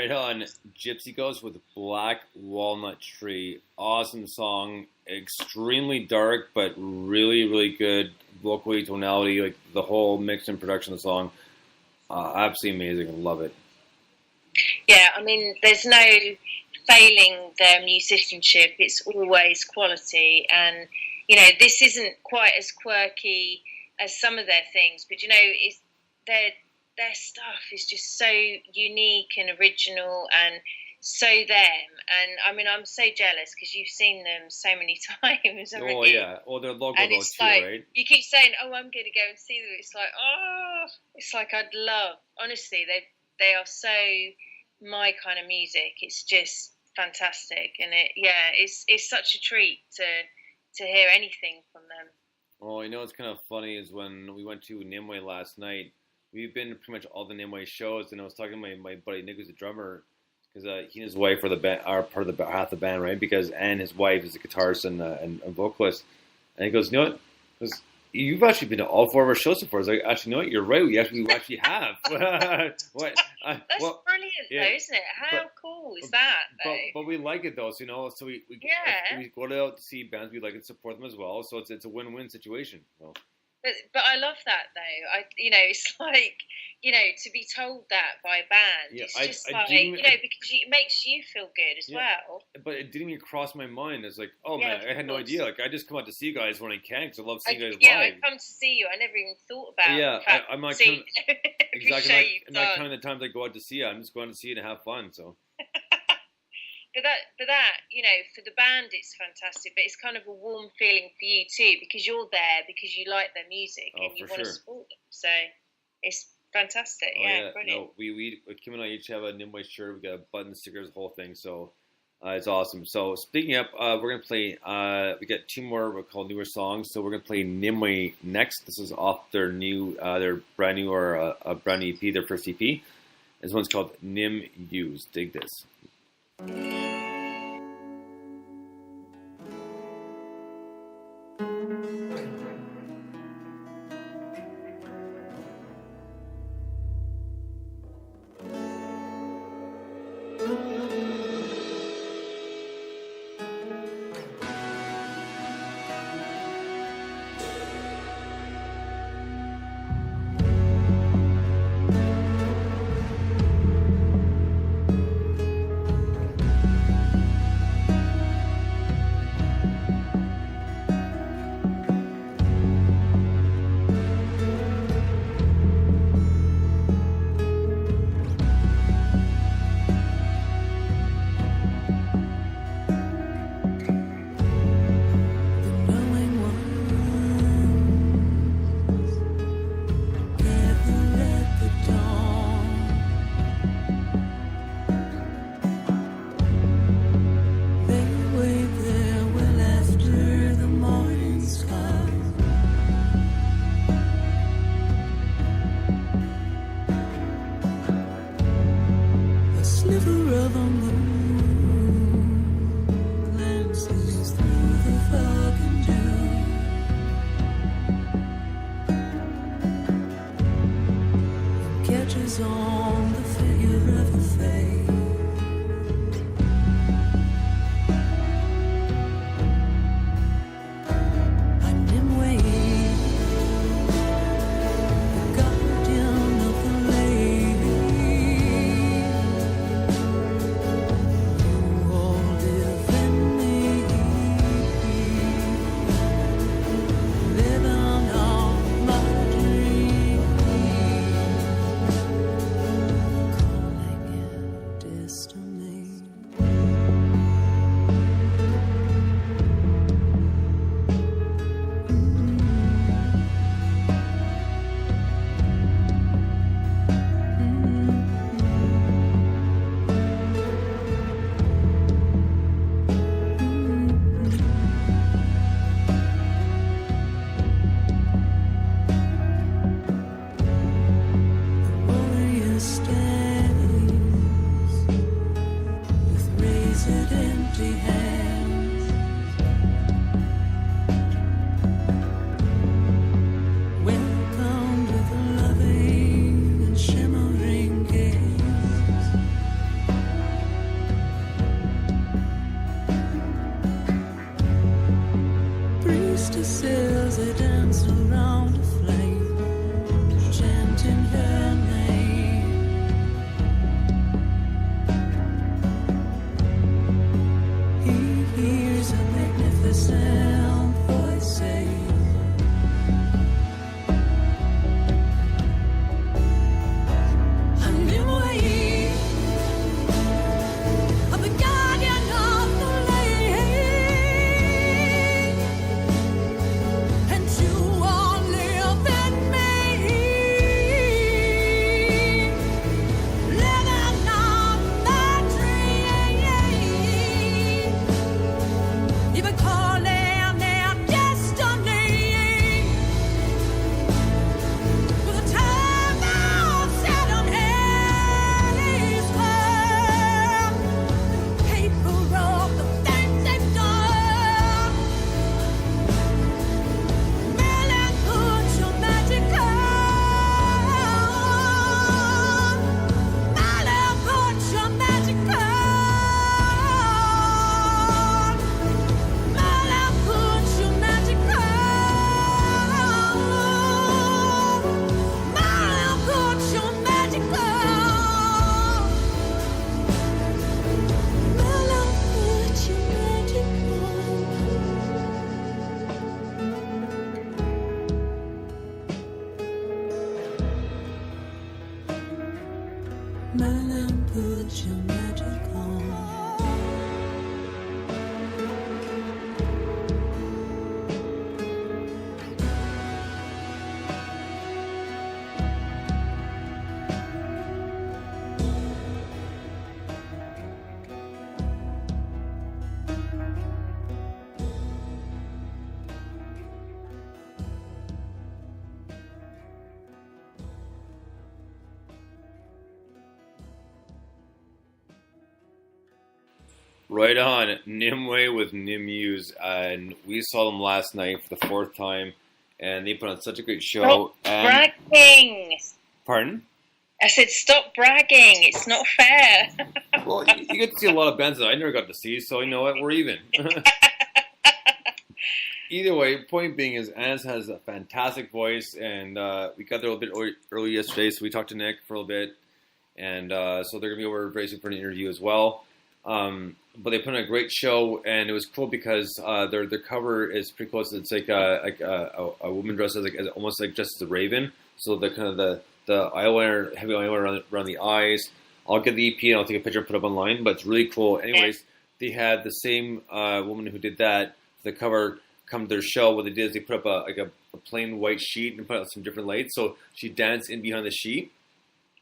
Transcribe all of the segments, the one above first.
Right on. Gypsy Ghost with Black Walnut Tree. Awesome song. Extremely dark, but really, really good vocally, tonality, like the whole mix and production of the song. Absolutely amazing. I love it. Yeah, I mean, there's no failing their musicianship. It's always quality. And, you know, this isn't quite as quirky as some of their things, but, you know, their stuff is just so unique and original and so them. And I mean, I'm so jealous because you've seen them so many times. Oh yeah, their logo and though it's too, like, right? You keep saying, "Oh, I'm going to go and see them." It's like I'd love. Honestly, they are so my kind of music. It's just fantastic, and it's such a treat to hear anything from them. Oh, you know what's kind of funny is when we went to Nimue last night. We've been to pretty much all the Nimue shows, and I was talking to my buddy Nick, who's a drummer, because he and his wife are the band, are part of the half the band, right? And his wife is a guitarist and vocalist. And he goes, "You know what? Because you've actually been to all four of our shows so far." I was like, "Actually, you know what? You're right. We actually have." That's brilliant, though, isn't it? How cool is that, though? But we like it though, so, you know. So we go out to see bands, we like and support them as well. So it's a win-win situation. So. But I love that though. It's like, to be told that by a band. Yeah, it's just because it makes you feel good as well. But it didn't even cross my mind. It's like, oh man, I had no idea. Like, I just come out to see you guys when I can because I love seeing you guys live. Yeah, I come to see you. I never even thought about. Yeah, I'm not counting. Exactly. I'm not counting the times I go out to see you. I'm just going to see you and have fun. So. But that, for the band, it's fantastic. But it's kind of a warm feeling for you too, because you're there, because you like their music and you want to support them. So it's fantastic. Brilliant. No, we Kim and I each have a Nimue shirt. We got button stickers, the whole thing. So it's awesome. So speaking of, we're gonna play. We got two more we call newer songs. So we're gonna play Nimue next. This is off their brand new or a brand new EP, their first EP. This one's called Nim Use. Dig this. smile and put your magic on. Right on, Nimue with Nimues, and we saw them last night for the fourth time, and they put on such a great show. Stop bragging! Pardon? I said stop bragging. It's not fair. Well, you get to see a lot of bands that I never got to see, so you know what? We're even. Either way, point being is Anna's has a fantastic voice, and we got there a little bit early yesterday, so we talked to Nick for a little bit, and so they're going to be over very soon for an interview as well. But they put on a great show, and it was cool because their cover is pretty close. It's like a woman dressed as almost like just as a raven. So the kind of the eyeliner, heavy eyeliner around the eyes. I'll get the EP and I'll take a picture and put it up online. But it's really cool. Anyways, they had the same woman who did that. The cover come to their show. What they did is they put up a plain white sheet and put out some different lights. So she danced in behind the sheet.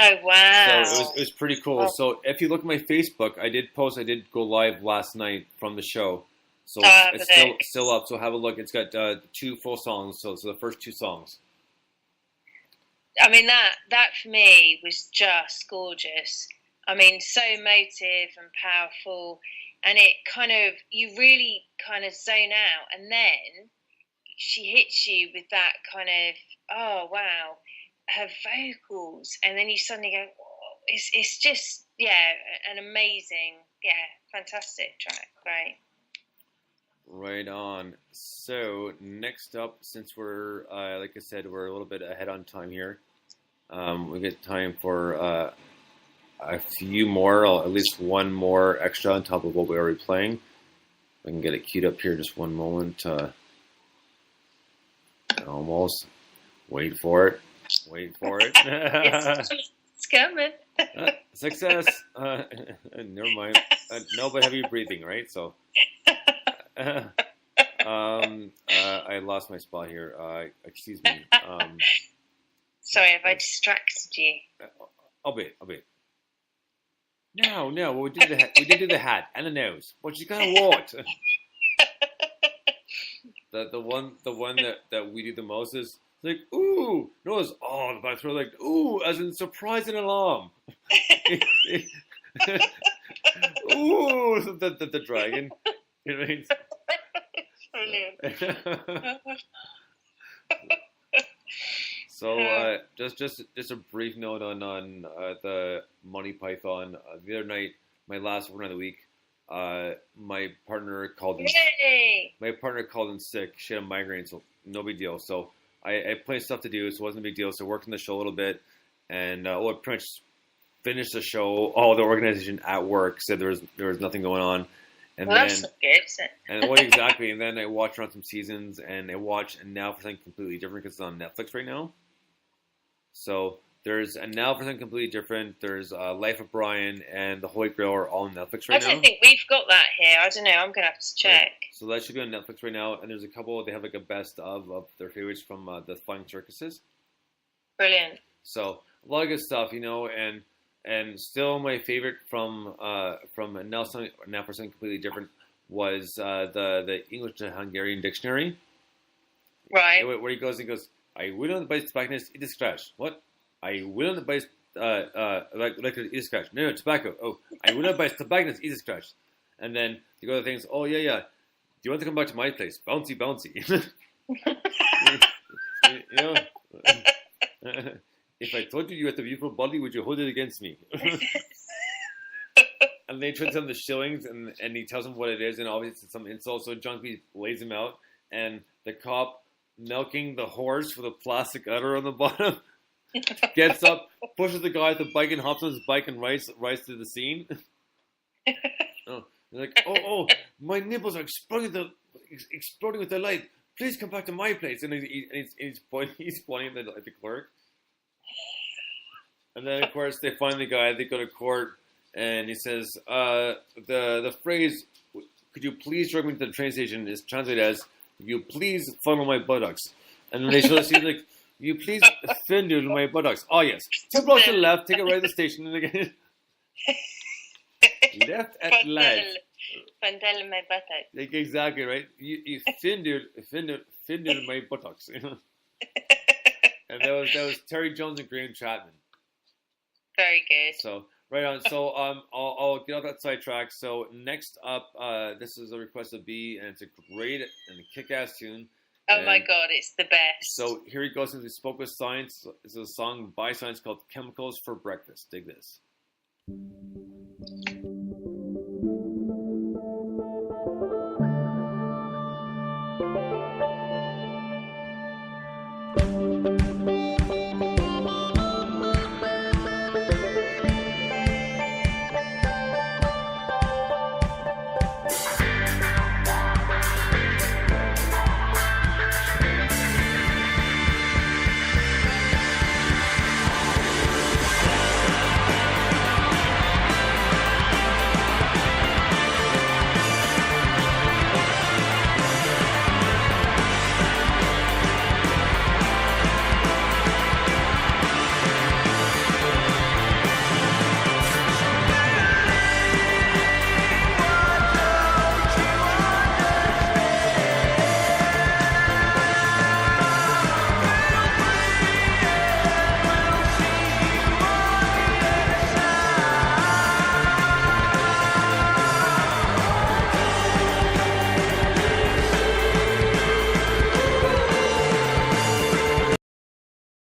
Oh, wow. So it was pretty cool. Oh. So if you look at my Facebook, I did go live last night from the show. So it's still up. So have a look. It's got 2 full songs. So the first 2 songs. I mean, that for me was just gorgeous. I mean, so emotive and powerful. And it you really kind of zone out. And then she hits you with that kind of, oh, wow. Her vocals, and then you suddenly go, oh, it's just, an amazing, fantastic track. Great. Right on. So next up, since we're, like I said, we're a little bit ahead on time here, we get time for a few more, at least one more extra on top of what we're already playing. I can get it queued up here just one moment. Almost. Wait for it. It's coming. Success. Never mind. No, but heavy breathing, right? So, I lost my spot here. Excuse me. Sorry, have I distracted you? I'll be. No. We did the hat and the nose. But you gotta what? The one that we do the most is. Like, ooh, no, it's oh, but I throw like, ooh, as in surprise and alarm. Ooh, the dragon. You know what I mean? Brilliant. So, just a brief note on the Monty Python. The other night, my last work of the week, my partner called in. Yay! My partner called in sick. She had a migraine, so no big deal. So. I had plenty of stuff to do, so it wasn't a big deal. So worked on the show a little bit, and I pretty much finished the show. Oh, the organization at work said there was nothing going on, and well, that's not good, is it? And what exactly? And then I watched around some seasons, and I watched and now for something completely different because it's on Netflix right now. So there's and now for something completely different. There's Life of Brian and The Holy Grail are all on Netflix right now. I don't think we've got that here. I don't know. I'm going to have to check. Right. So that should be on Netflix right now. And there's a couple. They have like a best of their favorites from the Flying Circuses. Brilliant. So a lot of good stuff, and still my favorite from now for something completely different was the English to Hungarian dictionary. Right. Where he goes, I will not buy tobacconist, it is scratch. What? I will not buy like it is scratch. No, tobacco. Oh, I will not buy tobacconist, it is scratch. And then you go to things. Oh yeah. Do you want to come back to my place? Bouncy. If I told you had a beautiful body, would you hold it against me? And they try to tell him the shillings, and he tells him what it is, and obviously it's some insult. So Junkie lays him out, and the cop milking the horse with a plastic udder on the bottom gets up, pushes the guy with the bike, and hops on his bike and rides to the scene. Oh, like, oh, my nipples are exploding with the light. Please come back to my place. And he's pointing at the clerk. And then, of course, they find the guy. They go to court, and he says, the phrase, "Could you please drive me to the train station?" is translated as, "If you please funnel my buttocks." And then they show the scene like, "You please findle my buttocks." Oh yes, 2 blocks to the left. Take it right to the station, and again, left at left. Findle my buttocks. Like, exactly right. You findle my buttocks. You know? And that was Terry Jones and Graham Chapman. Very good. So right on. So I'll get off that sidetrack. So next up, this is a request of B, and it's a great and a kick-ass tune. Oh my God, it's the best. So here he goes. Since we spoke with Science, it's a song by Science called "Chemicals for Breakfast." Dig this.